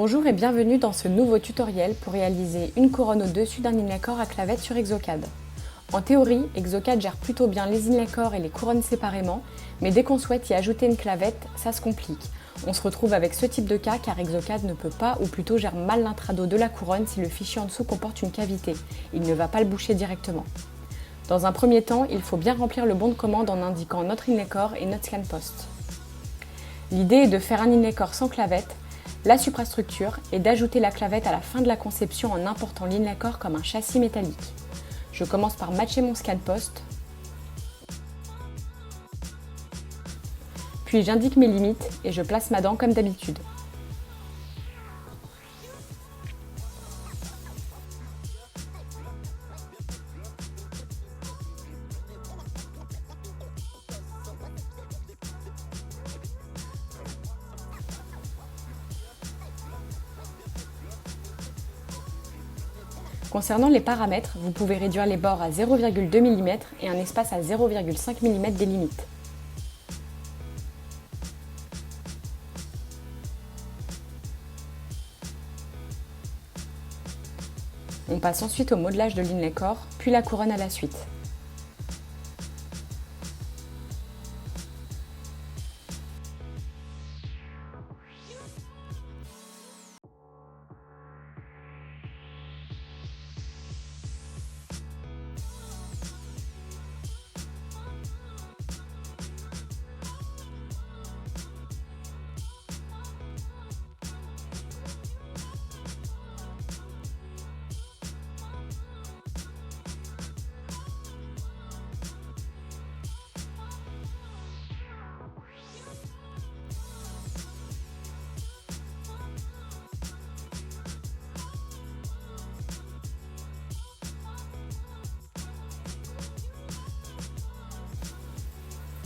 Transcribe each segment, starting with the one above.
Bonjour et bienvenue dans ce nouveau tutoriel pour réaliser une couronne au-dessus d'un inlay-core à clavette sur Exocad. En théorie, Exocad gère plutôt bien les inlay-core et les couronnes séparément, mais dès qu'on souhaite y ajouter une clavette, ça se complique. On se retrouve avec ce type de cas car Exocad ne peut pas ou plutôt gère mal l'intrado de la couronne si le fichier en dessous comporte une cavité. Il ne va pas le boucher directement. Dans un premier temps, il faut bien remplir le bon de commande en indiquant notre inlay-core et notre scan post. L'idée est de faire un inlay-core sans clavette, la suprastructure est d'ajouter la clavette à la fin de la conception en important l'inlay-core comme un châssis métallique. Je commence par matcher mon scan post, puis j'indique mes limites et je place ma dent comme d'habitude. Concernant les paramètres, vous pouvez réduire les bords à 0,2 mm et un espace à 0,5 mm des limites. On passe ensuite au modelage de l'inlay-core, puis la couronne à la suite.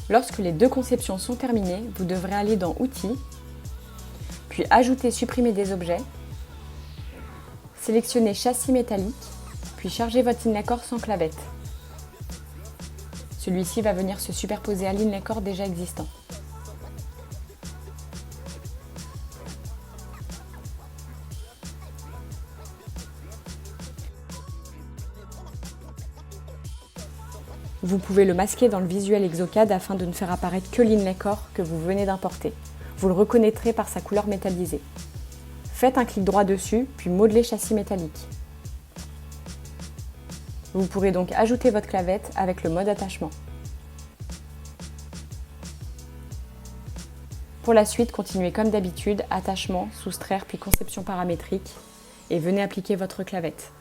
Lorsque les deux conceptions sont terminées, vous devrez aller dans Outils, puis Ajouter, supprimer des objets, sélectionner Châssis métallique, puis charger votre inlay-core sans clavette. Celui-ci va venir se superposer à l'inlay-core déjà existant. Vous pouvez le masquer dans le visuel Exocad afin de ne faire apparaître que l'inlay-core que vous venez d'importer. Vous le reconnaîtrez par sa couleur métallisée. Faites un clic droit dessus, puis modeler châssis métallique. Vous pourrez donc ajouter votre clavette avec le mode attachement. Pour la suite, continuez comme d'habitude, attachement, soustraire puis conception paramétrique et venez appliquer votre clavette.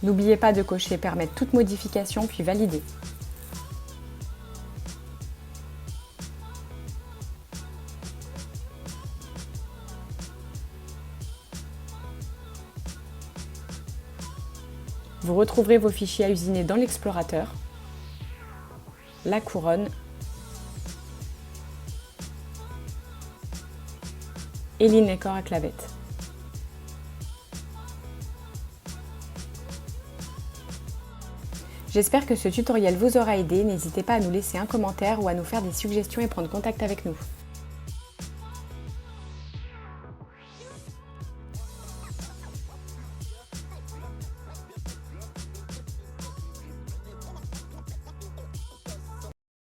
N'oubliez pas de cocher Permettre toute modification puis Valider. Vous retrouverez vos fichiers à usiner dans l'explorateur, la couronne et l'inlay-core à clavette. J'espère que ce tutoriel vous aura aidé, n'hésitez pas à nous laisser un commentaire ou à nous faire des suggestions et prendre contact avec nous.